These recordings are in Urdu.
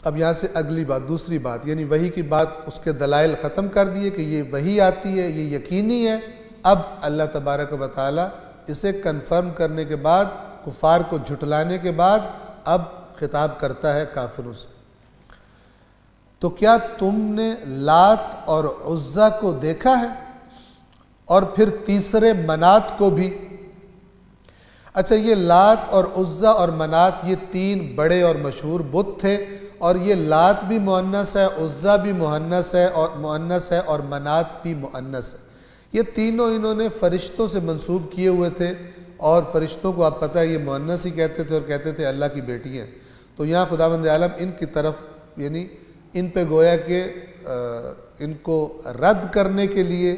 اب یہاں سے اگلی بات، دوسری بات، یعنی وحی کی بات اس کے دلائل ختم کر دیے کہ یہ وحی آتی ہے، یہ یقینی ہے۔ اب اللہ تبارک و تعالیٰ اسے کنفرم کرنے کے بعد، کفار کو جھٹلانے کے بعد، اب خطاب کرتا ہے کافروں سے۔ تو کیا تم نے لات اور عزیٰ کو دیکھا ہے اور پھر تیسرے منات کو بھی؟ اچھا، یہ لات اور عزیٰ اور منات یہ تین بڑے اور مشہور بت تھے، اور یہ لات بھی مؤنث ہے، عزیٰ بھی مؤنث ہے اور منات بھی مؤنث ہے۔ یہ تینوں انہوں نے فرشتوں سے منسوب کیے ہوئے تھے، اور فرشتوں کو آپ پتہ ہے یہ مؤنث ہی کہتے تھے اور کہتے تھے اللہ کی بیٹیاں۔ تو یہاں خداوند عالم ان کی طرف، یعنی ان پہ گویا کہ ان کو رد کرنے کے لیے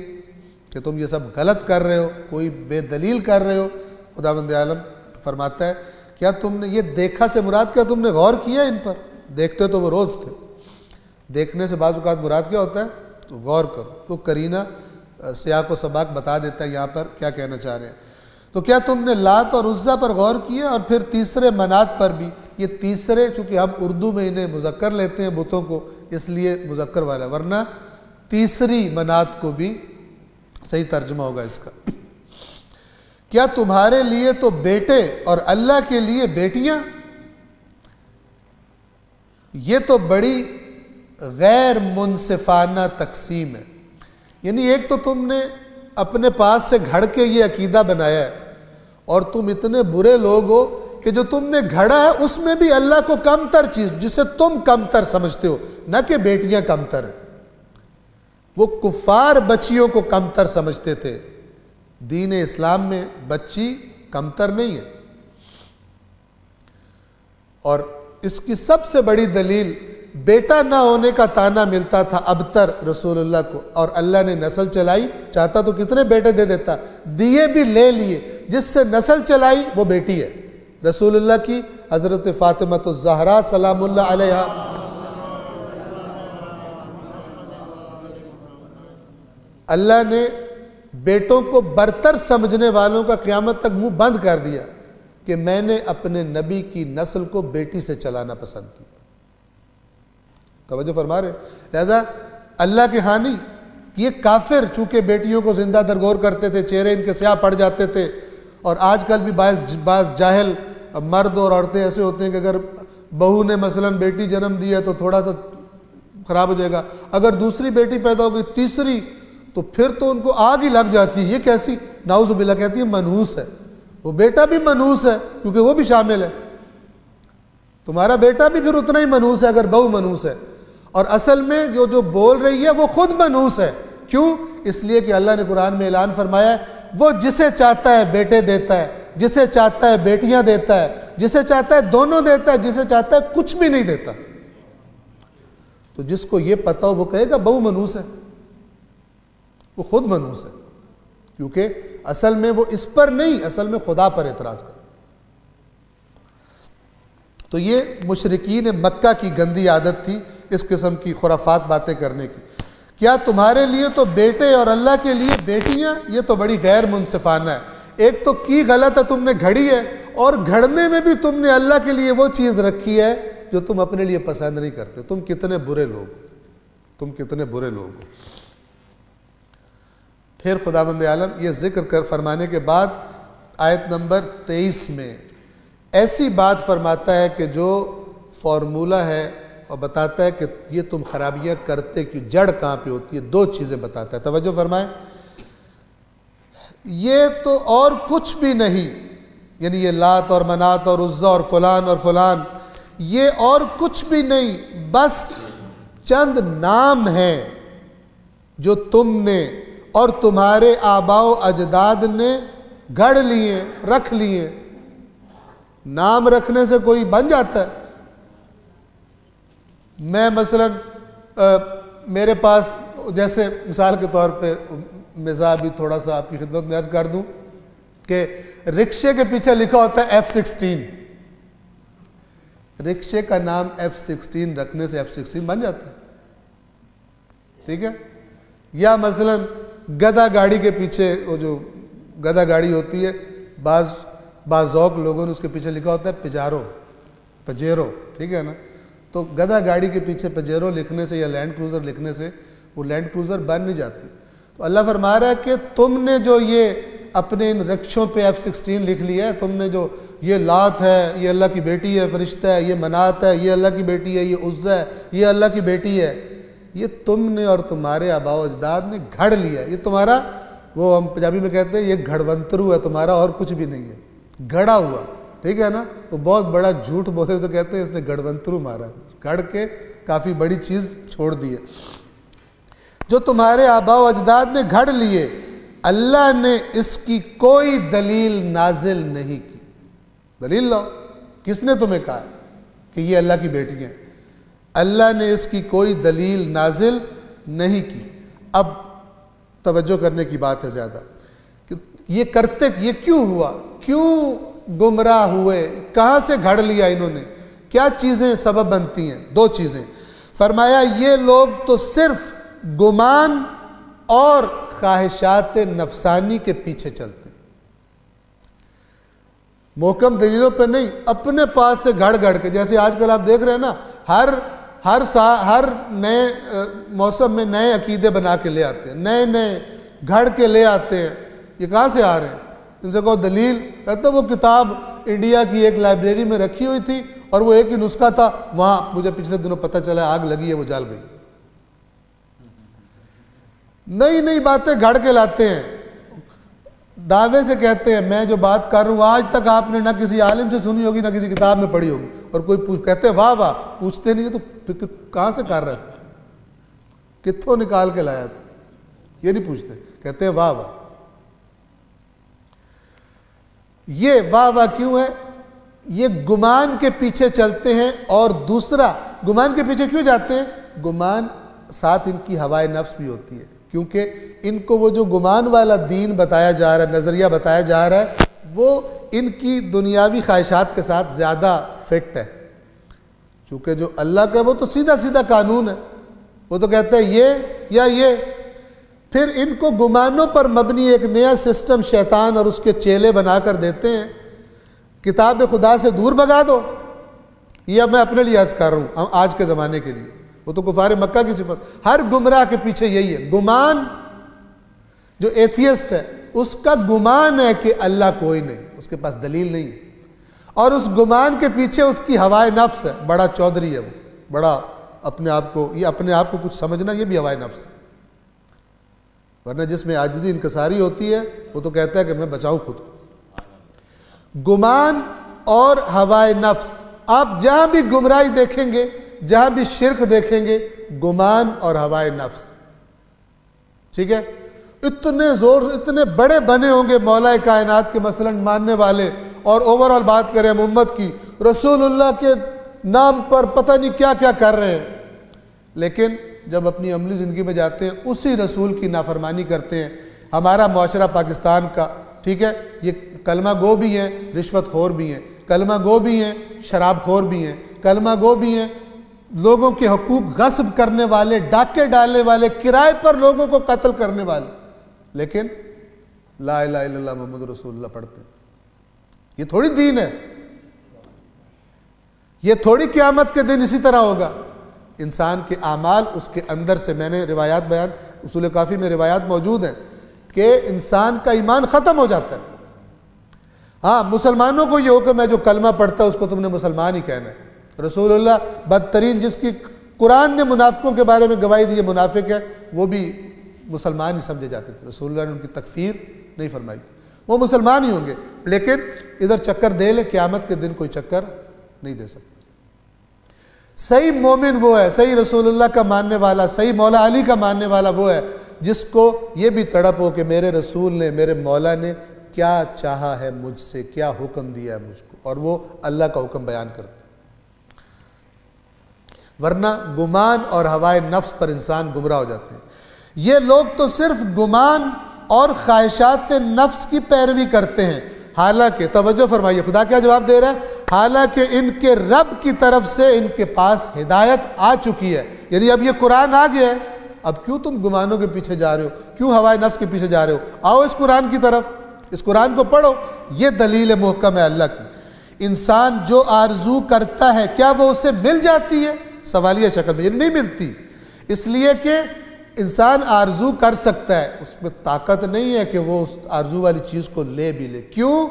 کہ تم یہ سب غلط کر رہے ہو، کوئی بے دلیل کر رہے ہو، خداوند عالم فرماتا ہے کیا تم نے یہ دیکھا سے مراد، کیا تم نے غور کیا ان پر؟ دیکھتے تو وہ روز تھے، دیکھنے سے بعض اوقات مراد کیا ہوتا ہے؟ تو غور کرو۔ تو قرینہ سیاق و سباق بتا دیتا ہے یہاں پر کیا کہنا چاہ رہے ہیں۔ تو کیا تم نے لات اور عزیٰ پر غور کیا اور پھر تیسرے منات پر بھی؟ یہ تیسرے، چونکہ ہم اردو میں انہیں مذکر لیتے ہیں بتوں کو، اس لیے مذکر والا، ورنہ تیسری منات کو بھی صحیح ترجمہ ہوگا اس کا۔ کیا تمہارے لیے تو بیٹے اور اللہ کے لیے بیٹیاں؟ یہ تو بڑی غیر منصفانہ تقسیم ہے۔ یعنی ایک تو تم نے اپنے پاس سے گھڑ کے یہ عقیدہ بنایا ہے، اور تم اتنے برے لوگ ہو کہ جو تم نے گھڑا ہے اس میں بھی اللہ کو کم تر چیز، جسے تم کم تر سمجھتے ہو، نہ کہ بیٹیاں کم تر ہیں۔ وہ کفار بچیوں کو کم تر سمجھتے تھے، دین اسلام میں بچی کم تر نہیں ہے۔ اور اس کی سب سے بڑی دلیل، بیٹا نہ ہونے کا تانا ملتا تھا ابتر رسول اللہ کو، اور اللہ نے نسل چلائی، چاہتا تو کتنے بیٹے دے دیتا، دیے بھی لے لیے، جس سے نسل چلائی وہ بیٹی ہے رسول اللہ کی، حضرت فاطمہ الزہرا سلام اللہ علیہا۔ اللہ نے بیٹوں کو برتر سمجھنے والوں کا قیامت تک منہ بند کر دیا کہ میں نے اپنے نبی کی نسل کو بیٹی سے چلانا پسند کیا۔ توجہ فرما رہے ہیں؟ لہذا اللہ کے ہاں نہیں، یہ کافر چونکہ بیٹیوں کو زندہ درگور کرتے تھے، چہرے ان کے سیاہ پڑ جاتے تھے، اور آج کل بھی بعض جاہل مرد اور عورتیں ایسے ہوتے ہیں کہ اگر بہو نے مثلا بیٹی جنم دی ہے تو تھوڑا سا خراب ہو جائے گا، اگر دوسری بیٹی پیدا ہو گئی، تیسری، تو پھر تو ان کو آگ ہی لگ جاتی ہے۔ یہ کیسی، نعوذ باللہ، کہتی ہے منحوس ہے، وہ بیٹا بھی منحوس ہے کیونکہ وہ بھی شامل ہے، تمہارا بیٹا بھی پھر اتنا ہی منحوس ہے اگر بہو منحوس ہے۔ اور اصل میں جو بول رہی ہے وہ خود منحوس ہے۔ کیوں؟ اس لیے کہ اللہ نے قرآن میں اعلان فرمایا ہے وہ جسے چاہتا ہے بیٹے دیتا ہے، جسے چاہتا ہے بیٹیاں دیتا ہے، جسے چاہتا ہے دونوں دیتا ہے، جسے چاہتا ہے کچھ بھی نہیں دیتا۔ تو جس کو یہ پتہ ہو وہ کہے گا بہو منحوس ہے، وہ خود منحوس ہے، کیونکہ اصل میں وہ اس پر نہیں، اصل میں خدا پر اعتراض کر۔ تو یہ مشرکین مکہ کی گندی عادت تھی اس قسم کی خرافات باتیں کرنے کی۔ کیا تمہارے لیے تو بیٹے اور اللہ کے لیے بیٹیاں؟ یہ تو بڑی غیر منصفانہ ہے۔ ایک تو کی غلط ہے، تم نے گھڑی ہے، اور گھڑنے میں بھی تم نے اللہ کے لیے وہ چیز رکھی ہے جو تم اپنے لیے پسند نہیں کرتے۔ تم کتنے برے لوگ، تم کتنے برے لوگ ہو۔ پھر خداوند عالم یہ ذکر کر فرمانے کے بعد آیت نمبر 23 میں ایسی بات فرماتا ہے کہ جو فارمولہ ہے، اور بتاتا ہے کہ یہ تم خرابیاں کرتے کی جڑ کہاں پہ ہوتی ہے۔ دو چیزیں بتاتا ہے، توجہ فرمائیں۔ یہ تو اور کچھ بھی نہیں، یعنی یہ لات اور منات اور عزیٰ اور فلان، یہ اور کچھ بھی نہیں، بس چند نام ہیں جو تم نے اور تمہارے آباء و اجداد نے گھڑ لیے، رکھ لیے۔ نام رکھنے سے کوئی بن جاتا ہے؟ میں مثلا میرے پاس، جیسے مثال کے طور پہ مزاح بھی تھوڑا سا آپ کی خدمت میں عرض کر دوں کہ رکشے کے پیچھے لکھا ہوتا ہے F16، رکشے کا نام F16 رکھنے سے F16 بن جاتا ہے، ٹھیک ہے؟ یا مثلا گدھا گاڑی کے پیچھے، وہ جو گدھا گاڑی ہوتی ہے، بعض ذوق لوگوں نے اس کے پیچھے لکھا ہوتا ہے پجیرو، ٹھیک ہے نا؟ تو گدھا گاڑی کے پیچھے پجیرو لکھنے سے یا لینڈ کروزر لکھنے سے وہ لینڈ کروزر بن نہیں جاتی۔ تو اللہ فرما رہا ہے کہ تم نے جو یہ اپنے ان رکشوں پہ F-16 لکھ لیا ہے، تم نے جو یہ لات ہے یہ اللہ کی بیٹی ہے، فرشتہ ہے، یہ منات ہے یہ اللہ کی بیٹی ہے، یہ عزہ ہے یہ اللہ کی بیٹی ہے، یہ تم نے اور تمہارے آباء و اجداد نے گھڑ لیا ہے، یہ تمہارا، وہ ہم پنجابی میں کہتے ہیں یہ گھڑونترو ہے تمہارا، اور کچھ بھی نہیں ہے، گھڑا ہوا، ٹھیک ہے نا۔ وہ بہت بڑا جھوٹ بولے تو کہتے ہیں اس نے گھڑونترو مارا، گھڑ کے کافی بڑی چیز چھوڑ دی ہے۔ جو تمہارے آباء و اجداد نے گھڑ لیے، اللہ نے اس کی کوئی دلیل نازل نہیں کی۔ دلیل لاؤ، کس نے تمہیں کہا کہ یہ اللہ کی بیٹی ہیں؟ اللہ نے اس کی کوئی دلیل نازل نہیں کی۔ اب توجہ کرنے کی بات ہے زیادہ کہ یہ کرتے، یہ کیوں ہوا، کیوں گمراہ ہوئے، کہاں سے گھڑ لیا انہوں نے، کیا چیزیں سبب بنتی ہیں؟ دو چیزیں فرمایا، یہ لوگ تو صرف گمان اور خواہشات نفسانی کے پیچھے چلتے ہیں، محکم دلیلوں پہ نہیں، اپنے پاس سے گھڑ گھڑ کے، جیسے آج کل آپ دیکھ رہے ہیں نا، ہر نئے موسم میں نئے عقیدے بنا کے لے آتے ہیں، نئے نئے گھڑ کے لے آتے ہیں۔ یہ کہاں سے آ رہے ہیں؟ ان سے کہو دلیل، کہتے وہ کتاب انڈیا کی ایک لائبریری میں رکھی ہوئی تھی اور وہ ایک ہی نسخہ تھا، وہاں مجھے پچھلے دنوں پتہ چلا آگ لگی ہے، وہ جل گئی۔ نئی نئی باتیں گھڑ کے لاتے ہیں، دعوے سے کہتے ہیں میں جو بات کر رہا ہوں آج تک آپ نے نہ کسی عالم سے سنی ہوگی نہ کسی کتاب میں پڑھی ہوگی، اور کوئی کہتے ہیں واہ واہ، پوچھتے نہیں تو کہاں سے کر رہے تھے، کتھوں نکال کے لایا تھا، یہ نہیں پوچھتے، کہتے ہیں واہ واہ۔ یہ واہ واہ کیوں ہے؟ یہ گمان کے پیچھے چلتے ہیں، اور دوسرا گمان کے پیچھے کیوں جاتے ہیں؟ گمان ساتھ ان کی ہوائے نفس بھی ہوتی ہے، کیونکہ ان کو وہ جو گمان والا دین بتایا جا رہا ہے، نظریہ بتایا جا رہا ہے، وہ ان کی دنیاوی خواہشات کے ساتھ زیادہ فٹ ہے، کیونکہ جو اللہ کا وہ تو سیدھا سیدھا قانون ہے، وہ تو کہتا ہے یہ یا یہ۔ پھر ان کو گمانوں پر مبنی ایک نیا سسٹم شیطان اور اس کے چیلے بنا کر دیتے ہیں، کتاب خدا سے دور بھگا دو، یہ اب میں اپنے لیے عرض کر رہا ہوں آج کے زمانے کے لیے، وہ تو کفار مکہ کی صفت، ہر گمراہ کے پیچھے یہی ہے گمان۔ جو ایتھیسٹ ہے اس کا گمان ہے کہ اللہ کوئی نہیں، اس کے پاس دلیل نہیں ہے، اور اس گمان کے پیچھے اس کی ہوائے نفس ہے، بڑا چودھری ہے وہ، بڑا اپنے آپ کو، یہ اپنے آپ کو کچھ سمجھنا، یہ بھی ہوائے نفس ہے، ورنہ جس میں عاجزی انکساری ہوتی ہے وہ تو کہتا ہے کہ میں بچاؤں خود کو۔ گمان اور ہوائے نفس، آپ جہاں بھی گمراہی دیکھیں گے، جہاں بھی شرک دیکھیں گے، گمان اور ہوائے نفس، ٹھیک ہے؟ اتنے زور، اتنے بڑے بنے ہوں گے مولا کائنات کے مثلا ماننے والے، اور اوورآل بات کریں ہم امت کی، رسول اللہ کے نام پر پتہ نہیں کیا کیا کر رہے ہیں، لیکن جب اپنی عملی زندگی میں جاتے ہیں اسی رسول کی نافرمانی کرتے ہیں۔ ہمارا معاشرہ پاکستان کا، ٹھیک ہے، یہ کلمہ گو بھی ہیں، رشوت خور بھی ہیں، کلمہ گو بھی ہیں، شراب خور بھی ہیں، کلمہ گو بھی ہیں، لوگوں کے حقوق غصب کرنے والے، ڈاکے ڈالنے والے، کرائے پر لوگوں کو قتل کرنے والے، لیکن لا الہ الا اللہ محمد رسول اللہ پڑھتے ہیں۔ یہ تھوڑی دین ہے، یہ تھوڑی قیامت کے دن اسی طرح ہوگا۔ انسان کے اعمال اس کے اندر سے، میں نے روایات بیان، اصول کافی میں روایات موجود ہیں کہ انسان کا ایمان ختم ہو جاتا ہے۔ ہاں، مسلمانوں کو یہ حکم ہے جو کلمہ پڑھتا ہے اس کو تم نے مسلمان ہی کہنا ہے۔ رسول اللہ بدترین، جس کی قرآن نے منافقوں کے بارے میں گواہی دی ہے منافق ہے، وہ بھی مسلمان ہی سمجھے جاتے تھے، رسول اللہ نے ان کی تکفیر نہیں فرمائی تھی، وہ مسلمان ہی ہوں گے، لیکن ادھر چکر دے لیں، قیامت کے دن کوئی چکر نہیں دے سکتا۔ صحیح مومن وہ ہے، صحیح رسول اللہ کا ماننے والا، صحیح مولا علی کا ماننے والا وہ ہے جس کو یہ بھی تڑپ ہو کہ میرے رسول نے، میرے مولا نے کیا چاہا ہے مجھ سے، کیا حکم دیا ہے مجھ کو، اور وہ اللہ کا حکم بیان کرتے ہیں۔ ورنہ گمان اور ہوائے نفس پر انسان گمراہ ہو جاتے ہیں۔ یہ لوگ تو صرف گمان اور خواہشات نفس کی پیروی کرتے ہیں، حالانکہ توجہ فرمائیے خدا کیا جواب دے رہا ہے، حالانکہ ان کے رب کی طرف سے ان کے پاس ہدایت آ چکی ہے، یعنی اب یہ قرآن آ گیا ہے، اب کیوں تم گمانوں کے پیچھے جا رہے ہو، کیوں ہوائے نفس کے پیچھے جا رہے ہو، آؤ اس قرآن کی طرف، اس قرآن کو پڑھو، یہ دلیل محکم ہے اللہ کی۔ انسان جو آرزو کرتا ہے کیا وہ اسے مل جاتی ہے؟ سوالیہ شکل میں، یہ نہیں ملتی، اس لیے کہ انسان آرزو کر سکتا ہے، اس میں طاقت نہیں ہے کہ وہ اس آرزو والی چیز کو لے بھی لے۔ کیوں؟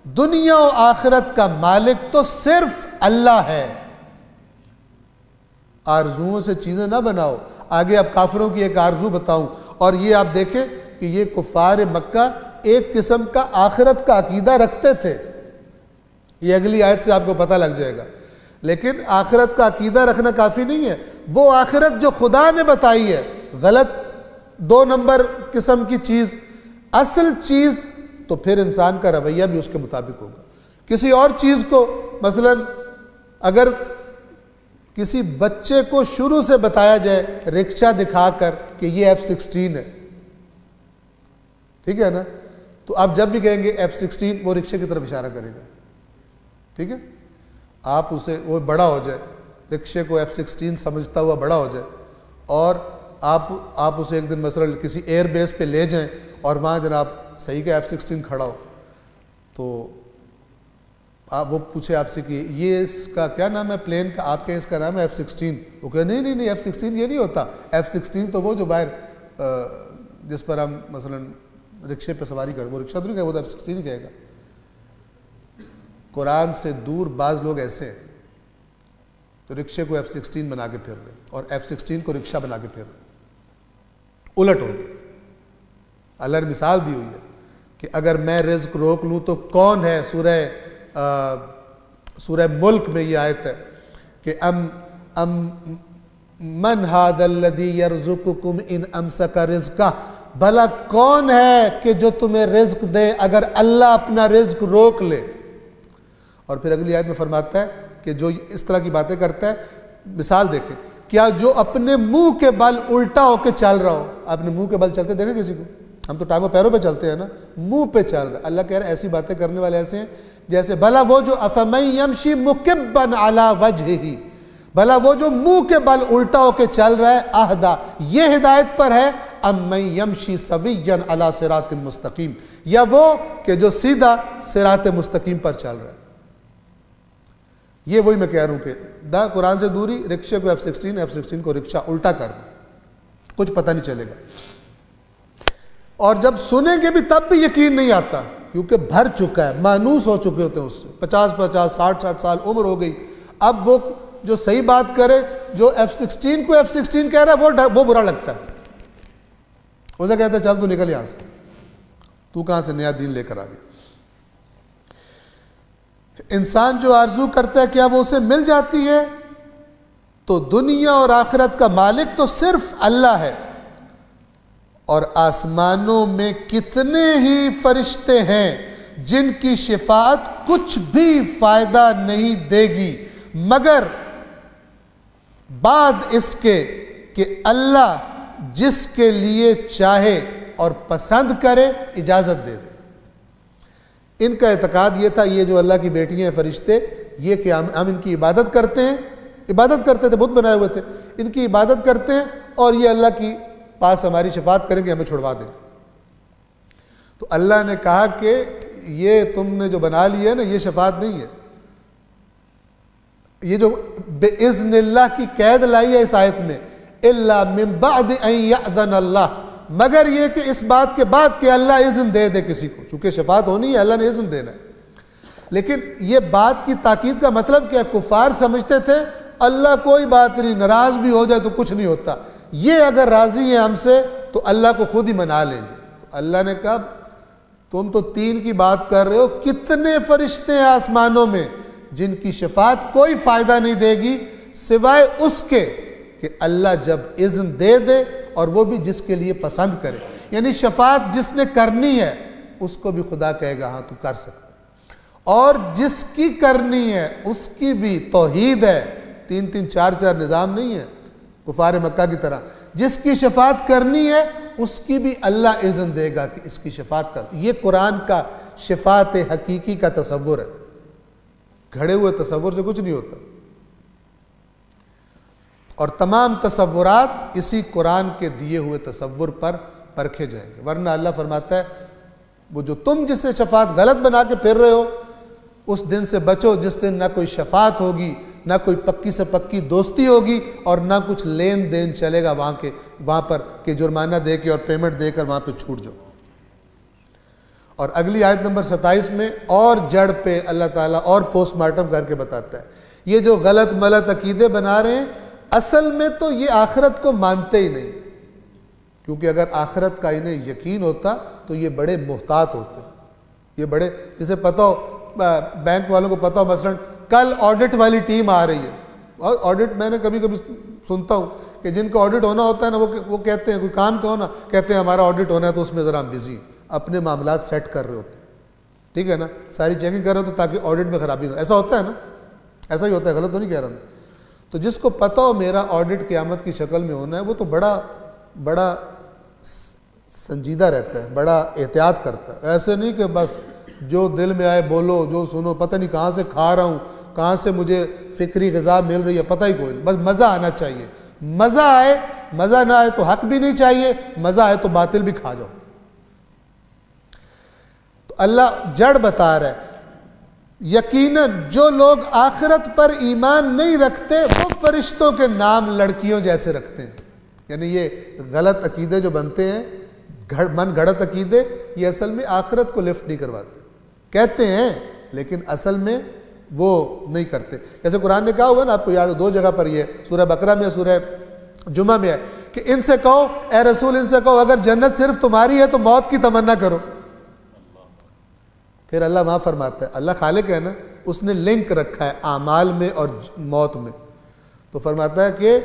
دنیا و آخرت کا مالک تو صرف اللہ ہے۔ آرزوؤں سے چیزیں نہ بناؤ۔ آگے اب کافروں کی ایک آرزو بتاؤں، اور یہ آپ دیکھیں کہ یہ کفار مکہ ایک قسم کا آخرت کا عقیدہ رکھتے تھے، یہ اگلی آیت سے آپ کو پتہ لگ جائے گا، لیکن آخرت کا عقیدہ رکھنا کافی نہیں ہے۔ وہ آخرت جو خدا نے بتائی ہے غلط 2 نمبر قسم کی چیز، اصل چیز تو پھر انسان کا رویہ بھی اس کے مطابق ہوگا۔ کسی اور چیز کو، مثلا اگر کسی بچے کو شروع سے بتایا جائے رکشہ دکھا کر کہ یہ F16 ہے، ٹھیک ہے نا، تو آپ جب بھی کہیں گے F16 وہ رکشے کی طرف اشارہ کرے گا، ٹھیک ہے؟ آپ اسے، وہ بڑا ہو جائے، رکشے کو F16 سمجھتا ہوا بڑا ہو جائے، اور آپ اسے ایک دن مثلا کسی ایئر بیس پہ لے جائیں اور وہاں جناب صحیح کہ F16 کھڑا ہو، تو وہ پوچھے آپ سے کہ یہ اس کا کیا نام ہے پلین کا؟ آپ کے اس کا نام ہے F16۔ وہ کہے نہیں F16 یہ نہیں ہوتا، F16 تو وہ جو باہر جس پر ہم مثلا رکشے پہ سواری کرتے، وہ رکشہ تو نہیں کہے، وہ تو F16 ہی کہے گا۔ قرآن سے دور بعض لوگ ایسے ہیں تو رکشے کو F16 بنا کے پھر رہے اور F16 کو رکشہ بنا کے پھر رہے، الٹ ہو گئے۔ اللہ نے مثال دی ہوئی ہے کہ اگر میں رزق روک لوں تو کون ہے؟ سورہ ملک میں یہ آیت ہے کہ ام من ھذا الذی یرزقکم ان امسک رزقہ، بھلا کون ہے کہ جو تمہیں رزق دے اگر اللہ اپنا رزق روک لے؟ اور پھر اگلی آیت میں فرماتا ہے کہ جو اس طرح کی باتیں کرتا ہے، مثال دیکھیں، کیا جو اپنے منہ کے بل الٹا ہو کے چل رہا ہو، اپنے منہ کے بل چلتے دیکھیں کسی کو؟ ہم تو ٹانگوں پیروں پہ چلتے ہیں نا، منہ پہ چل رہا ہے۔ اللہ کہہ رہا ہے ایسی باتیں کرنے والے ایسے ہیں جیسے بھلا وہ جو افمن یمشی مکبا علی وجہہ، بھلا وہ جو منہ کے بل الٹا ہو کے چل رہا ہے، اہدا، یہ ہدایت پر ہے، ام من یمشی سویا علی صراط مستقیم، یا وہ کہ جو سیدھا صراط مستقیم پر چل رہا ہے۔ یہ وہی میں کہہ رہا ہوں کہ قرآن سے دوری، رکشے کو F16 کو رکشہ الٹا کر دو، کچھ پتہ نہیں چلے گا، اور جب سنیں گے بھی تب بھی یقین نہیں آتا، کیونکہ بھر چکا ہے، مانوس ہو چکے ہوتے ہیں اس سے، 50 60 سال عمر ہو گئی۔ اب وہ جو صحیح بات کرے، جو F16 کو F16 کہہ رہا ہے، وہ برا لگتا ہے، اسے کہتا ہے چل تو نکل یہاں سے، تو کہاں سے نیا دین لے کر آ گیا۔ انسان جو آرزو کرتا ہے کیا وہ اسے مل جاتی ہے؟ تو دنیا اور آخرت کا مالک تو صرف اللہ ہے، اور آسمانوں میں کتنے ہی فرشتے ہیں جن کی شفاعت کچھ بھی فائدہ نہیں دے گی مگر بعد اس کے کہ اللہ جس کے لیے چاہے اور پسند کرے اجازت دے دے۔ ان کا اعتقاد یہ تھا، یہ جو اللہ کی بیٹیاں ہیں فرشتے، یہ کہ ہم ان کی عبادت کرتے ہیں، عبادت کرتے تھے، بت بنائے ہوئے تھے، ان کی عبادت کرتے ہیں اور یہ اللہ کی پاس ہماری شفاعت کریں گے، ہمیں چھڑوا دیں گے۔ تو اللہ نے کہا کہ یہ تم نے جو بنا لی ہے نا، یہ شفاعت نہیں ہے، یہ جو بِإِذْنِ اللہ کی قید لائی ہے اس آیت میں، إِلَّا مِن بَعْدِ أَن يَأْذَنَ اللَّهُ، مگر یہ کہ اس بات کے بعد کہ اللہ اذن دے دے کسی کو، چونکہ شفاعت ہونی ہے، اللہ نے اذن دینا ہے۔ لیکن یہ بات کی تاکید کا مطلب کیا؟ کفار سمجھتے تھے اللہ کوئی بات نہیں، ناراض بھی ہو جائے تو کچھ نہیں ہوتا، یہ اگر راضی ہیں ہم سے تو اللہ کو خود ہی منا لیں گے۔ تو اللہ نے کہا تم تو 3 کی بات کر رہے ہو، کتنے فرشتے ہیں آسمانوں میں جن کی شفاعت کوئی فائدہ نہیں دے گی سوائے اس کے کہ اللہ جب اذن دے دے، اور وہ بھی جس کے لیے پسند کرے، یعنی شفاعت جس نے کرنی ہے اس کو بھی خدا کہے گا ہاں تو کر سکتا ہے، اور جس کی کرنی ہے اس کی بھی توحید ہے، 3 4 نظام نہیں ہے کفار مکہ کی طرح، جس کی شفاعت کرنی ہے اس کی بھی اللہ اذن دے گا کہ اس کی شفاعت کر۔ یہ قرآن کا شفاعت حقیقی کا تصور ہے، گھڑے ہوئے تصور سے کچھ نہیں ہوتا، اور تمام تصورات اسی قرآن کے دیے ہوئے تصور پر پرکھے جائیں گے، ورنہ اللہ فرماتا ہے وہ جو تم جسے شفاعت غلط بنا کے پھر رہے ہو اس دن سے بچو جس دن نہ کوئی شفاعت ہوگی، نہ کوئی پکی سے پکی دوستی ہوگی، اور نہ کچھ لین دین چلے گا وہاں پر کہ جرمانہ دے کے اور پیمنٹ دے کر وہاں پہ چھوٹ جاؤ۔ اور اگلی آیت نمبر 27 میں اور جڑ پہ اللہ تعالیٰ اور پوسٹ مارٹم کر کے بتاتا ہے، یہ جو غلط ملت عقیدے بنا رہے ہیں اصل میں تو یہ آخرت کو مانتے ہی نہیں، کیونکہ اگر آخرت کا انہیں یقین ہوتا تو یہ بڑے محتاط ہوتے، یہ بڑے، جسے پتہ ہو بینک والوں کو پتہ ہو مثلا کل آڈٹ والی ٹیم آ رہی ہے، اور آڈٹ میں نے کبھی کبھی سنتا ہوں کہ جن کا آڈٹ ہونا ہوتا ہے نا وہ کہتے ہیں، کوئی کام کا ہونا کہتے ہیں ہمارا آڈٹ ہونا ہے تو اس میں ذرا ہم بزی ہیں، اپنے معاملات سیٹ کر رہے ہوتے ہیں، ٹھیک ہے نا، ساری چیکنگ کر رہے ہوتے تاکہ آڈٹ میں خرابی نہ ہو، ایسا ہوتا ہے نا، ایسا ہی ہوتا ہے، غلط تو نہیں کہہ رہا میں۔ تو جس کو پتہ ہو میرا آڈٹ قیامت کی شکل میں ہونا ہے وہ تو بڑا سنجیدہ رہتا ہے، بڑا احتیاط کرتا ہے، ایسے نہیں کہ بس جو دل میں آئے بولو، جو سنو، پتہ نہیں کہاں سے کھا رہا ہوں، کہاں سے مجھے فکری غذا مل رہی ہے، پتہ ہی کوئی نہیں، بس مزہ آنا چاہیے، مزہ آئے، مزہ نہ آئے تو حق بھی نہیں چاہیے، مزہ آئے تو باطل بھی کھا جاؤ۔ تو اللہ جڑ بتا رہا ہے، یقیناً جو لوگ آخرت پر ایمان نہیں رکھتے وہ فرشتوں کے نام لڑکیوں جیسے رکھتے ہیں، یعنی یہ غلط عقیدے جو بنتے ہیں، من گھڑت عقیدے، یہ اصل میں آخرت کو لفٹ نہیں کرواتے، کہتے ہیں لیکن اصل میں وہ نہیں کرتے۔ جیسے قرآن نے کہا ہوا نا، آپ کو یاد ہے 2 جگہ پر یہ سورہ بقرہ میں، سورہ جمعہ میں ہے کہ ان سے کہو، اے رسول ان سے کہو اگر جنت صرف تمہاری ہے تو موت کی تمنا کرو۔ پھر اللہ وہاں فرماتا ہے، اللہ خالق ہے نا، اس نے لنک رکھا ہے اعمال میں اور موت میں، تو فرماتا ہے کہ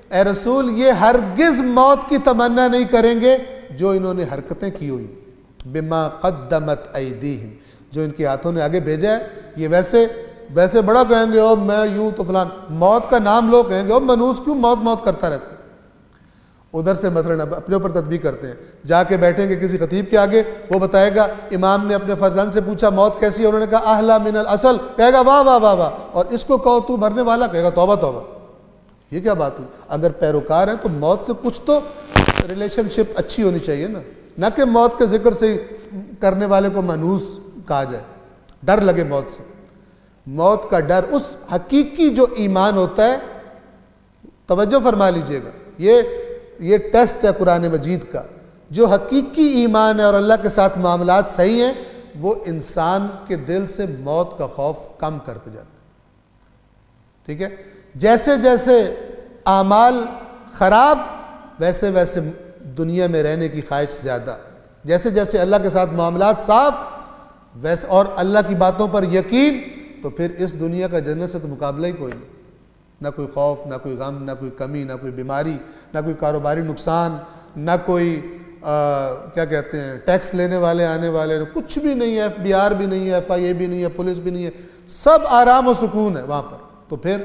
اے رسول یہ ہرگز موت کی تمنا نہیں کریں گے جو انہوں نے حرکتیں کی ہوئی، بما قدمت ایدیہم، جو ان کے ہاتھوں نے آگے بھیجا ہے، یہ ویسے بڑا کہیں گے او میں یوں تو فلان، موت کا نام لوگ کہیں گے او منوس کیوں موت کرتا رہتا ہے، ادھر سے مثلا اپنے اوپر تطبیق کرتے ہیں، جا کے بیٹھیں گے کسی خطیب کے آگے، وہ بتائے گا امام نے اپنے فرزند سے پوچھا موت کیسی ہے، انہوں نے کہا احلا من الاصل، کہے گا واہ واہ واہ واہ، اور اس کو کہو تو مرنے والا، کہے گا توبہ توبہ، یہ کیا بات ہوئی؟ اگر پیروکار ہیں تو موت سے کچھ تو ریلیشن شپ اچھی ہونی چاہیے نا، نہ کہ موت کے ذکر سے کرنے والے کو منحوس کہا جائے، ڈر لگے موت سے۔ موت کا ڈر اس حقیقی جو ایمان ہوتا ہے، توجہ فرما لیجئے گا، یہ ٹیسٹ ہے قرآن مجید کا، جو حقیقی ایمان ہے اور اللہ کے ساتھ معاملات صحیح ہیں، وہ انسان کے دل سے موت کا خوف کم کرتے جاتے ہیں، ٹھیک ہے؟ جیسے جیسے اعمال خراب ویسے ویسے دنیا میں رہنے کی خواہش زیادہ، جیسے جیسے اللہ کے ساتھ معاملات صاف ویسے اور اللہ کی باتوں پر یقین، تو پھر اس دنیا کا جنت سے تو مقابلہ ہی کوئی نہیں، نہ کوئی خوف، نہ کوئی غم، نہ کوئی کمی، نہ کوئی بیماری، نہ کوئی کاروباری نقصان، نہ کوئی کیا کہتے ہیں ٹیکس لینے والے آنے والے، کچھ بھی نہیں ہے، FBR بھی نہیں ہے، FIA بھی نہیں ہے، پولیس بھی نہیں ہے، سب آرام و سکون ہے وہاں پر۔ تو پھر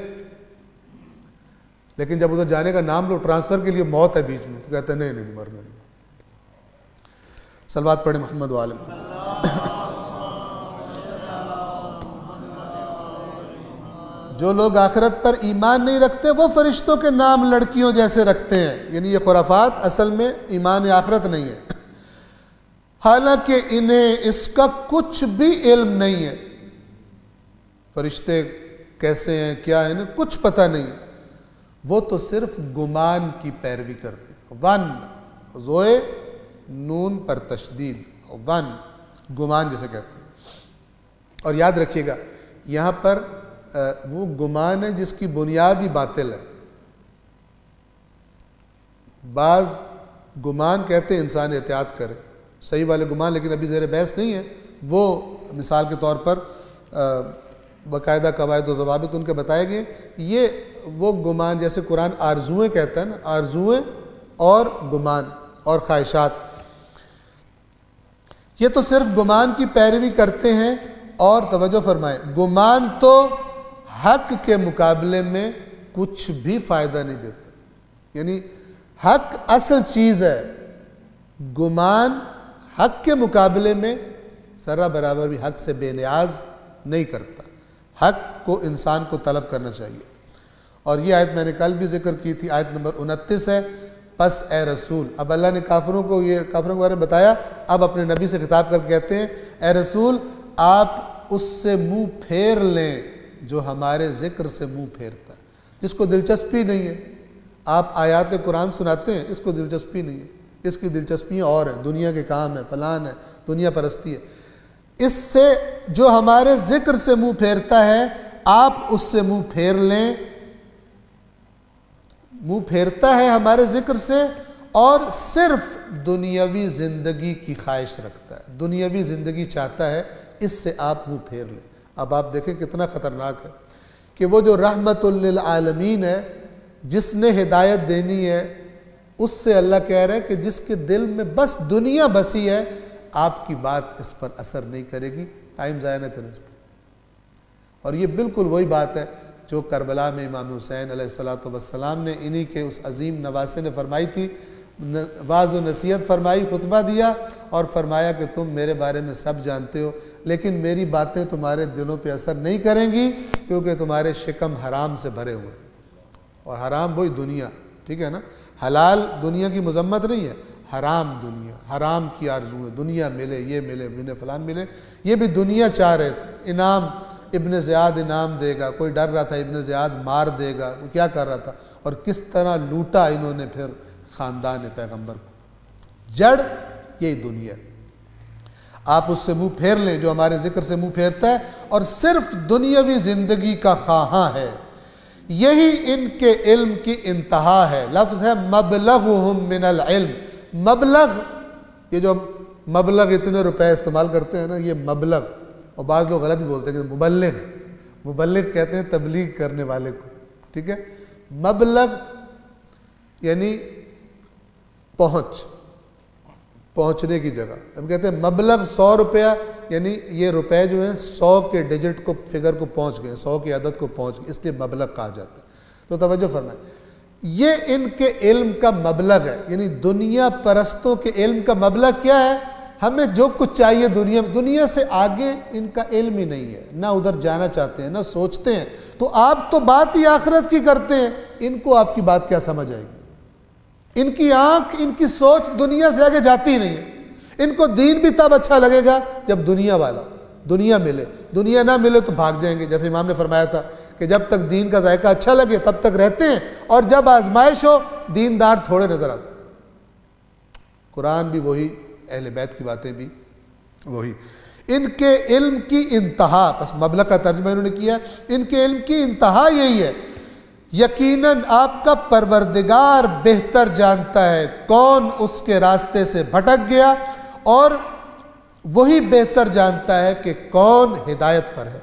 لیکن جب ادھر جانے کا نام لو، ٹرانسفر کے لیے موت ہے بیچ میں، تو کہتے ہیں نہیں مرنا نہیں۔ صلوات پڑھیں محمد و آل محمد۔ جو لوگ آخرت پر ایمان نہیں رکھتے وہ فرشتوں کے نام لڑکیوں جیسے رکھتے ہیں، یعنی یہ خرافات اصل میں ایمان آخرت نہیں ہے، حالانکہ انہیں اس کا کچھ بھی علم نہیں ہے، فرشتے کیسے ہیں کیا ہے انہیں کچھ پتہ نہیں ہے، وہ تو صرف گمان کی پیروی کرتے ہیں، ون زوئے نون پر تشدید، ون گمان جسے کہتے ہیں۔ اور یاد رکھیے گا یہاں پر وہ گمان ہے جس کی بنیاد ہی باطل ہے، بعض گمان کہتے ہیں انسان احتیاط کرے، صحیح والے گمان لیکن ابھی زیر بحث نہیں ہے، وہ مثال کے طور پر باقاعدہ قواعد و ضوابط ان کے بتائے گئے، یہ وہ گمان جیسے قرآن آرزوئیں کہتا ہے نا، آرزوئیں اور گمان اور خواہشات، یہ تو صرف گمان کی پیروی کرتے ہیں، اور توجہ فرمائیں گمان تو حق کے مقابلے میں کچھ بھی فائدہ نہیں دیتا، یعنی حق اصل چیز ہے، گمان حق کے مقابلے میں ذرہ برابر بھی حق سے بے نیاز نہیں کرتا، حق کو انسان کو طلب کرنا چاہیے۔ اور یہ آیت میں نے کل بھی ذکر کی تھی، آیت نمبر 29 ہے، پس اے رسول، اب اللہ نے کافروں کے بارے میں بتایا، اب اپنے نبی سے خطاب کر کے کہتے ہیں اے رسول آپ اس سے منہ پھیر لیں جو ہمارے ذکر سے منہ پھیرتا ہے۔ جس کو دلچسپی نہیں ہے، آپ آیات قرآن سناتے ہیں، اس کو دلچسپی نہیں ہے، اس کی دلچسپیاں اور ہیں، دنیا کے کام ہے، فلان ہے، دنیا پرستی ہے۔ اس سے جو ہمارے ذکر سے منہ پھیرتا ہے آپ اس سے منہ پھیر لیں، منہ پھیرتا ہے ہمارے ذکر سے اور صرف دنیاوی زندگی کی خواہش رکھتا ہے، دنیاوی زندگی چاہتا ہے، اس سے آپ منہ پھیر لیں۔ اب آپ دیکھیں کتنا خطرناک ہے کہ وہ جو رحمت للعالمین ہے، جس نے ہدایت دینی ہے، اس سے اللہ کہہ رہا ہے کہ جس کے دل میں بس دنیا بسی ہے، آپ کی بات اس پر اثر نہیں کرے گی، ٹائم ضائع نہ کریں اس پر۔ اور یہ بالکل وہی بات ہے جو کربلا میں امام حسین علیہ السلام نے انہی کے اس عظیم نواسے نے فرمائی تھی، واعظ و نصیحت فرمائی، خطبہ دیا اور فرمایا کہ تم میرے بارے میں سب جانتے ہو لیکن میری باتیں تمہارے دلوں پہ اثر نہیں کریں گی کیونکہ تمہارے شکم حرام سے بھرے ہوئے ہیں، اور حرام وہی دنیا، ٹھیک ہے نا، حلال دنیا کی مذمت نہیں ہے، حرام دنیا، حرام کی آرزو ہے، دنیا ملے، یہ ملے، ملے فلان ملے، یہ بھی دنیا چاہ رہے تھے، انعام ابن زیاد انعام دے گا، کوئی ڈر رہا تھا ابن زیاد مار دے گا، وہ کیا کر رہا تھا، اور کس طرح لوٹا انہوں نے پھر خاندان پیغمبر کو، جڑ یہی دنیا۔ آپ اس سے منہ پھیر لیں جو ہمارے ذکر سے منہ پھیرتا ہے اور صرف دنیاوی زندگی کا خواہاں ہے، یہی ان کے علم کی انتہا ہے۔ لفظ ہے مبلغہم من العلم، مبلغ، یہ جو مبلغ اتنے روپے استعمال کرتے ہیں نا، یہ مبلغ، اور بعض لوگ غلط بھی بولتے ہیں کہ مبلغ، مبلغ کہتے ہیں تبلیغ کرنے والے کو، ٹھیک ہے، مبلغ یعنی پہنچنے کی جگہ۔ ہم کہتے ہیں مبلغ 100 روپیہ، یعنی یہ روپے جو ہیں 100 کے ڈیجٹ کو، فگر کو پہنچ گئے، 100 کی عدد کو پہنچ گئے، اس لیے مبلغ کہا جاتا ہے۔ تو توجہ فرمائیں، یہ ان کے علم کا مبلغ ہے، یعنی دنیا پرستوں کے علم کا مبلغ کیا ہے؟ ہمیں جو کچھ چاہیے دنیا میں، دنیا سے آگے ان کا علم ہی نہیں ہے، نہ ادھر جانا چاہتے ہیں، نہ سوچتے ہیں۔ تو آپ تو بات ہی آخرت کی کرتے ہیں، ان کو آپ کی بات کیا سمجھ آئے گی؟ ان کی آنکھ، ان کی سوچ دنیا سے آگے جاتی ہی نہیں ہے۔ ان کو دین بھی تب اچھا لگے گا جب دنیا والا، دنیا ملے، دنیا نہ ملے تو بھاگ جائیں گے، جیسے امام نے فرمایا تھا کہ جب تک دین کا ذائقہ اچھا لگے تب تک رہتے ہیں، اور جب آزمائش ہو دیندار تھوڑے نظر آتے ہیں۔ قرآن بھی وہی، اہل بیت کی باتیں بھی وہی۔ ان کے علم کی انتہا، بس مبلغ کا ترجمہ انہوں نے کیا، ان کے علم کی انتہا یہی ہے، یقیناً آپ کا پروردگار بہتر جانتا ہے کون اس کے راستے سے بھٹک گیا، اور وہی بہتر جانتا ہے کہ کون ہدایت پر ہے،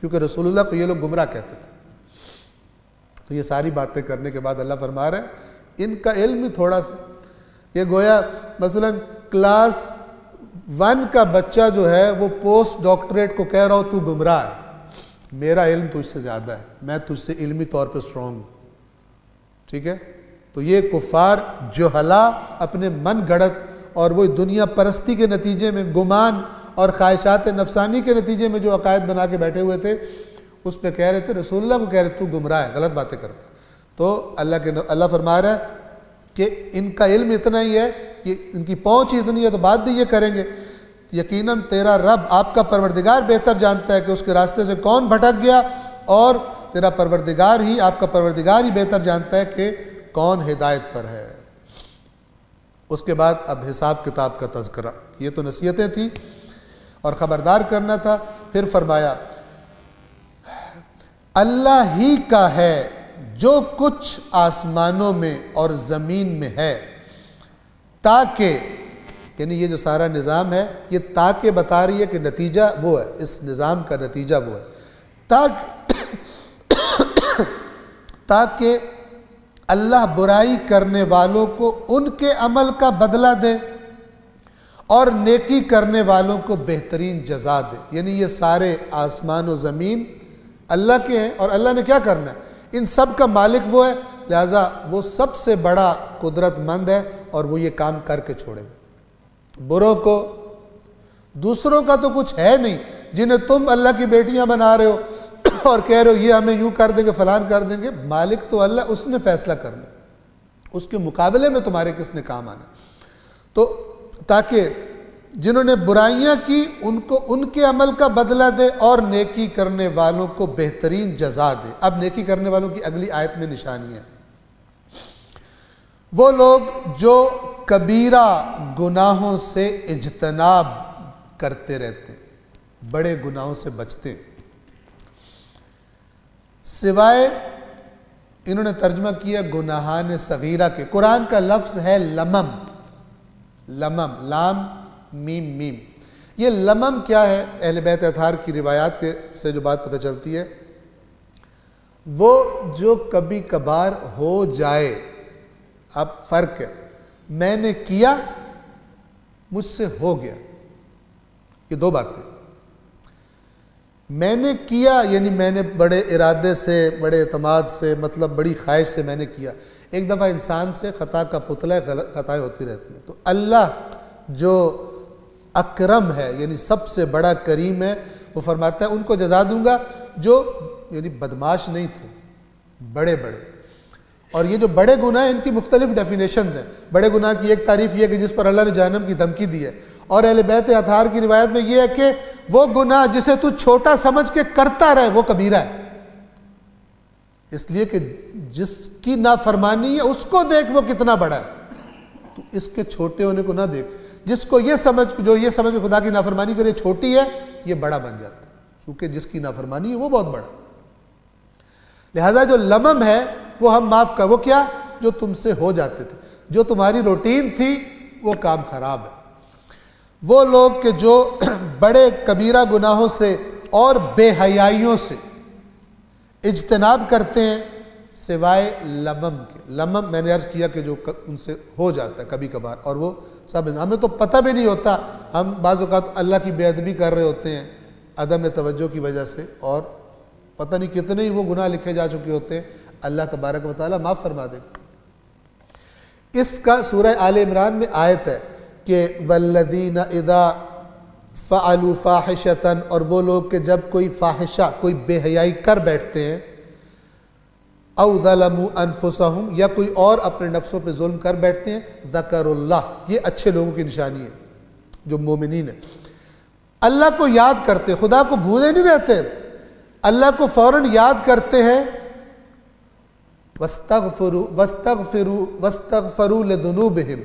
کیونکہ رسول اللہ کو یہ لوگ گمراہ کہتے تھے۔ تو یہ ساری باتیں کرنے کے بعد اللہ فرما رہا ہے ان کا علم ہی تھوڑا سا، یہ گویا مثلا کلاس 1 کا بچہ جو ہے وہ پوسٹ ڈاکٹریٹ کو کہہ رہا ہو تو گمراہ ہے، میرا علم تجھ سے زیادہ ہے، میں تجھ سے علمی طور پہ سٹرونگ ہوں، ٹھیک ہے۔ تو یہ کفار جہلا اپنے من گھڑت اور وہ دنیا پرستی کے نتیجے میں، گمان اور خواہشات نفسانی کے نتیجے میں جو عقائد بنا کے بیٹھے ہوئے تھے، اس پہ کہہ رہے تھے، رسول اللہ کو کہہ رہے تو گمراہ ہے، غلط باتیں کرتے۔ تو اللہ فرما رہا ہے کہ ان کا علم اتنا ہی ہے، یہ ان کی پہنچ اتنی ہے تو بات بھی یہ کریں گے، یقیناً تیرا رب، آپ کا پروردگار بہتر جانتا ہے کہ اس کے راستے سے کون بھٹک گیا، اور تیرا پروردگار ہی، آپ کا پروردگار ہی بہتر جانتا ہے کہ کون ہدایت پر ہے۔ اس کے بعد اب حساب کتاب کا تذکرہ، یہ تو نصیحتیں تھیں اور خبردار کرنا تھا۔ پھر فرمایا اللہ ہی کا ہے جو کچھ آسمانوں میں اور زمین میں ہے، تاکہ، یعنی یہ جو سارا نظام ہے یہ تاکہ بتا رہی ہے کہ نتیجہ وہ ہے، اس نظام کا نتیجہ وہ ہے، تاکہ اللہ برائی کرنے والوں کو ان کے عمل کا بدلہ دے اور نیکی کرنے والوں کو بہترین جزا دے۔ یعنی یہ سارے آسمان و زمین اللہ کے ہیں، اور اللہ نے کیا کرنا ہے، ان سب کا مالک وہ ہے، لہذا وہ سب سے بڑا قدرت مند ہے اور وہ یہ کام کر کے چھوڑے گا۔ بروں کو، دوسروں کا تو کچھ ہے نہیں، جنہیں تم اللہ کی بیٹیاں بنا رہے ہو اور کہہ رہے ہو یہ ہمیں یوں کر دیں گے، فلان کر دیں گے، مالک تو اللہ، اس نے فیصلہ کرنا، اس کے مقابلے میں تمہارے کس نے کام آنا۔ تو تاکہ جنہوں نے برائیاں کی ان کو ان کے عمل کا بدلہ دے اور نیکی کرنے والوں کو بہترین جزا دے۔ اب نیکی کرنے والوں کی اگلی آیت میں نشانی ہے، وہ لوگ جو کبیرہ گناہوں سے اجتناب کرتے رہتے ہیں، بڑے گناہوں سے بچتے ہیں، سوائے انہوں نے ترجمہ کیا گناہان صغیرہ کے۔ قرآن کا لفظ ہے لمم، لمم، لام میم میم۔ یہ لمم کیا ہے؟ اہل بیت اطہار کی روایات سے جو بات پتہ چلتی ہے، وہ جو کبھی کبھار ہو جائے۔ اب فرق ہے، میں نے کیا، مجھ سے ہو گیا، یہ دو باتیں۔ میں نے کیا یعنی میں نے بڑے ارادے سے، بڑے اعتماد سے، مطلب بڑی خواہش سے میں نے کیا۔ ایک دفعہ انسان سے خطا کا پتلا ہے، خطائیں ہوتی رہتی ہیں، تو اللہ جو اکرم ہے یعنی سب سے بڑا کریم ہے، وہ فرماتا ہے ان کو جزا دوں گا جو یعنی بدماش نہیں تھے، بڑے بڑے۔ اور یہ جو بڑے گناہ ہیں ان کی مختلف ڈیفینیشنز ہیں۔ بڑے گناہ کی ایک تعریف یہ ہے کہ جس پر اللہ نے جہنم کی دھمکی دی ہے، اور اہل بیت اطہار کی روایت میں یہ ہے کہ وہ گناہ جسے تو چھوٹا سمجھ کے کرتا رہے وہ کبیرہ ہے، اس لیے کہ جس کی نافرمانی ہے اس کو دیکھ وہ کتنا بڑا ہے، تو اس کے چھوٹے ہونے کو نہ دیکھ۔ جس کو یہ سمجھ، جو یہ سمجھ خدا کی نافرمانی کرے چھوٹی ہے، یہ بڑا بن جاتا ہے، کیونکہ جس کی نافرمانی ہے وہ بہت بڑا۔ لہذا جو لمم ہے وہ ہم معاف کر، وہ کیا؟ جو تم سے ہو جاتے تھے، جو تمہاری روٹین تھی وہ کام خراب ہے۔ وہ لوگ کہ جو بڑے کبیرہ گناہوں سے اور بے حیائیوں سے اجتناب کرتے ہیں سوائے لمم کے۔ لمم میں نے عرض کیا کہ جو ان سے ہو جاتا ہے کبھی کبھار، اور وہ سب ہمیں تو پتہ بھی نہیں ہوتا، ہم بعض اوقات اللہ کی بے ادبی کر رہے ہوتے ہیں عدم توجہ کی وجہ سے، اور پتہ نہیں کتنے ہی وہ گناہ لکھے جا چکے ہوتے ہیں، اللہ تبارک و تعالیٰ معاف فرما دے۔ اس کا سورہ آل عمران میں آیت ہے کہ والذین اذا فعلوا فاحشۃ، اور وہ لوگ کہ جب کوئی فاحشہ، کوئی بے حیائی کر بیٹھتے ہیں، او ظلموا انفسہم، یا کوئی اور اپنے نفسوں پہ ظلم کر بیٹھتے ہیں، ذکروا اللہ، یہ اچھے لوگوں کی نشانی ہے جو مومنین ہیں، اللہ کو یاد کرتے، خدا کو بھولے نہیں رہتے، اللہ کو فوراً یاد کرتے ہیں، واستغفروا لذنوبہم،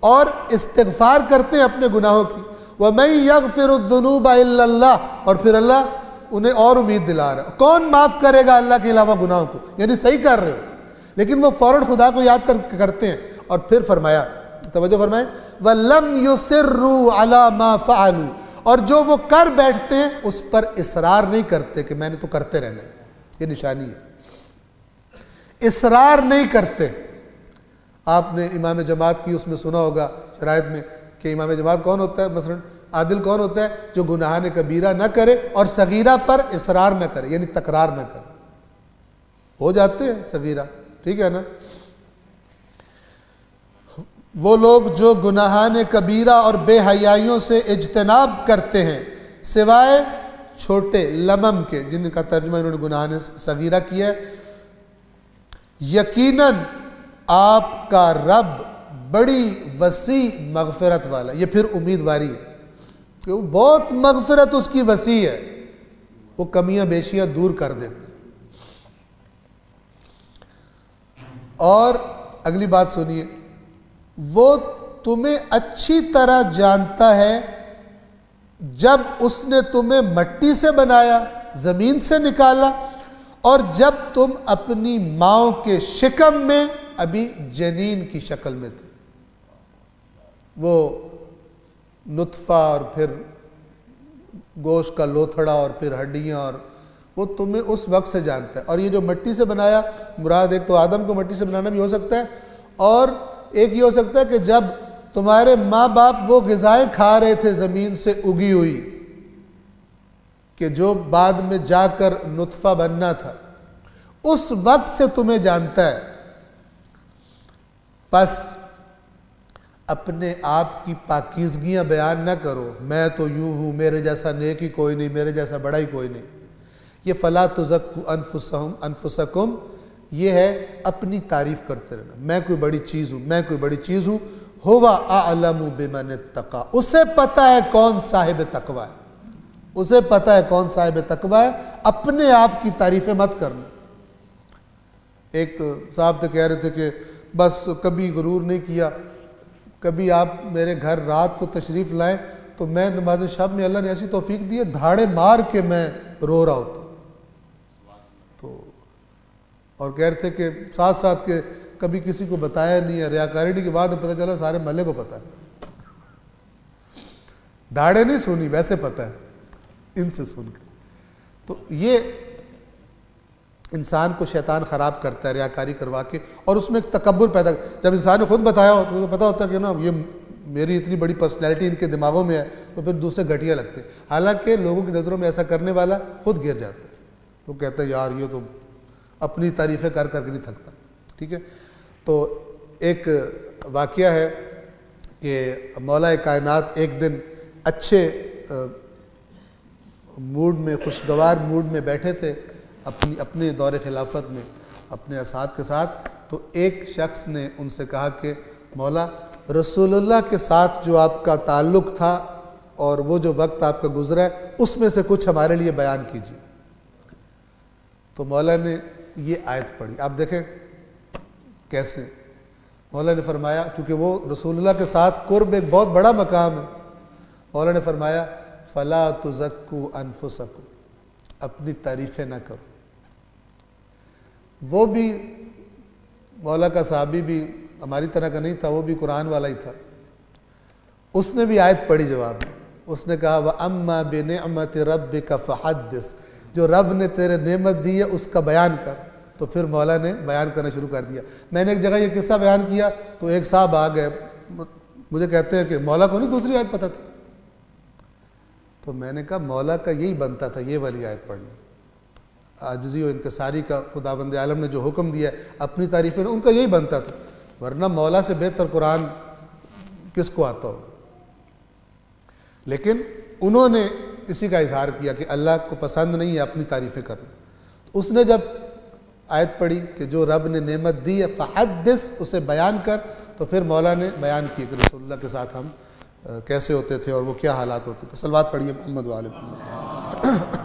اور استغفار کرتے ہیں اپنے گناہوں کی، وَمَن يَغْفِرُ الذُّنُوبَ إِلَّا اللَّهُ، اور پھر اللہ انہیں اور امید دلا رہا ہے، کون معاف کرے گا اللہ کے علاوہ گناہوں کو؟ یعنی صحیح کر رہے ہو لیکن وہ فوراً خدا کو یاد کرتے ہیں، اور پھر فرمایا، توجہ فرمائیں، وَلَمْ يُصِرُّوا عَلَى مَا فَعَلُوا، اور جو وہ کر بیٹھتے ہیں اس پر اصرار نہیں کرتے کہ میں نے تو کرتے رہنا ہے، یہ نشانی ہے، اصرار نہیں کرتے۔ آپ نے امام جماعت کی اس میں سنا ہوگا شرائط میں کہ امام جماعت کون ہوتا ہے؟ مثلا عادل کون ہوتا ہے؟ جو گناہان کبیرہ نہ کرے اور صغیرہ پر اصرار نہ کرے، یعنی تکرار نہ کرے۔ ہو جاتے ہیں صغیرہ، ٹھیک ہے نا؟ وہ لوگ جو گناہان کبیرہ اور بے حیائیوں سے اجتناب کرتے ہیں سوائے چھوٹے لمم کے، جن کا ترجمہ انہوں نے گناہان صغیرہ کیا ہے، یقیناً آپ کا رب بڑی وسیع مغفرت والا، یہ پھر امیدواری ہے کہ وہ بہت مغفرت اس کی وسیع ہے، وہ کمیاں بیشیاں دور کر دیتے ہیں۔ اور اگلی بات سنیے، وہ تمہیں اچھی طرح جانتا ہے جب اس نے تمہیں مٹی سے بنایا، زمین سے نکالا، اور جب تم اپنی ماؤں کے شکم میں ابھی جنین کی شکل میں تھے، وہ نطفہ اور پھر گوشت کا لوتھڑا اور پھر ہڈیاں، اور وہ تمہیں اس وقت سے جانتا ہے۔ اور یہ جو مٹی سے بنایا، مراد ایک تو آدم کو مٹی سے بنانا بھی ہو سکتا ہے، اور ایک یہ ہو سکتا ہے کہ جب تمہارے ماں باپ وہ غذائیں کھا رہے تھے زمین سے اگی ہوئی کہ جو بعد میں جا کر نطفہ بننا تھا، اس وقت سے تمہیں جانتا ہے۔ پس اپنے آپ کی پاکیزگیاں بیان نہ کرو، میں تو یوں ہوں، میرے جیسا نیک ہی کوئی نہیں، میرے جیسا بڑا ہی کوئی نہیں۔ یہ فَلَا تُزَكُّوا أَنفُسَكُمْ، یہ ہے اپنی تعریف کرتے رہنا، میں کوئی بڑی چیز ہوں، میں کوئی بڑی چیز ہوں، ہوا اعلم بمن اتقى، اسے پتہ ہے کون صاحب تقوی ہے، اسے پتہ ہے کون صاحب تقوی ہے، اپنے آپ کی تعریفیں مت کرنا۔ ایک صاحب تو کہہ رہے تھے کہ بس کبھی غرور نہیں کیا، کبھی آپ میرے گھر رات کو تشریف لائیں تو میں نماز شب میں اللہ نے ایسی توفیق دی ہے دھاڑے مار کے میں رو رہا ہوتا ہوں۔ تو اور کہہ رہے تھے کہ ساتھ ساتھ کہ کبھی کسی کو بتایا نہیں ہے، ریاکاری کے بعد پتہ چلا سارے محلے کو پتہ ہے، دھاڑے نہیں سنی ویسے پتہ ہے ان سے سن کے۔ تو یہ انسان کو شیطان خراب کرتا ہے ریاکاری کروا کے، اور اس میں ایک تکبر پیدا، جب انسان نے خود بتایا ہو تو پتہ ہوتا ہے کہ نا یہ میری اتنی بڑی پرسنالٹی ان کے دماغوں میں ہے، تو پھر دوسرے گھٹیا لگتے ہیں، حالانکہ لوگوں کی نظروں میں ایسا کرنے والا خود گر جاتا ہے، وہ کہتا ہے یار یہ تو اپنی تعریفیں کر کر کے نہیں تھکتا، ٹھیک ہے۔ تو ایک واقعہ ہے کہ مولا کائنات ایک دن اچھے موڈ میں، خوشگوار موڈ میں بیٹھے تھے اپنے دور خلافت میں اپنے اصحاب کے ساتھ، تو ایک شخص نے ان سے کہا کہ مولا رسول اللہ کے ساتھ جو آپ کا تعلق تھا اور وہ جو وقت آپ کا گزرا ہے اس میں سے کچھ ہمارے لیے بیان کیجیے۔ تو مولا نے یہ آیت پڑھی، آپ دیکھیں کیسے مولا نے فرمایا، کیونکہ وہ رسول اللہ کے ساتھ قرب ایک بہت بڑا مقام ہے، مولا نے فرمایا فَلَا تُزَكُّوا أَنفُسَكُمْ، اپنی تعریفیں نہ کرو۔ وہ بھی مولا کا صحابی بھی ہماری طرح کا نہیں تھا، وہ بھی قرآن والا ہی تھا، اس نے بھی آیت پڑھی جواب میں، اس نے کہا وَأَمَّا بِنِعْمَةِ رَبِّكَ فَحَدِّثْ، جو رب نے تیرے نعمت دی ہے اس کا بیان کر۔ تو پھر مولا نے بیان کرنا شروع کر دیا۔ میں نے ایک جگہ یہ قصہ بیان کیا تو ایک صاحب آ گئے، مجھے کہتے ہیں کہ مولا کو نہیں دوسری آیت پتہ تھی؟ تو میں نے کہا مولا کا یہی بنتا تھا، یہ والی آیت پڑھنا، عاجزی و انکساری کا خداوند عالم نے جو حکم دیا ہے اپنی تعریفیں، ان کا یہی بنتا تھا، ورنہ مولا سے بہتر قرآن کس کو آتا ہو۔ لیکن انہوں نے اسی کا اظہار کیا کہ اللہ کو پسند نہیں ہے اپنی تعریفیں کرنا۔ اس نے جب آیت پڑھی کہ جو رب نے نعمت دی ہے فحدث، اسے بیان کر، تو پھر مولا نے بیان کیا کہ رسول اللہ کے ساتھ ہم کیسے ہوتے تھے اور وہ کیا حالات ہوتے تھے۔ صلوات پڑھیے محمد و آل محمد۔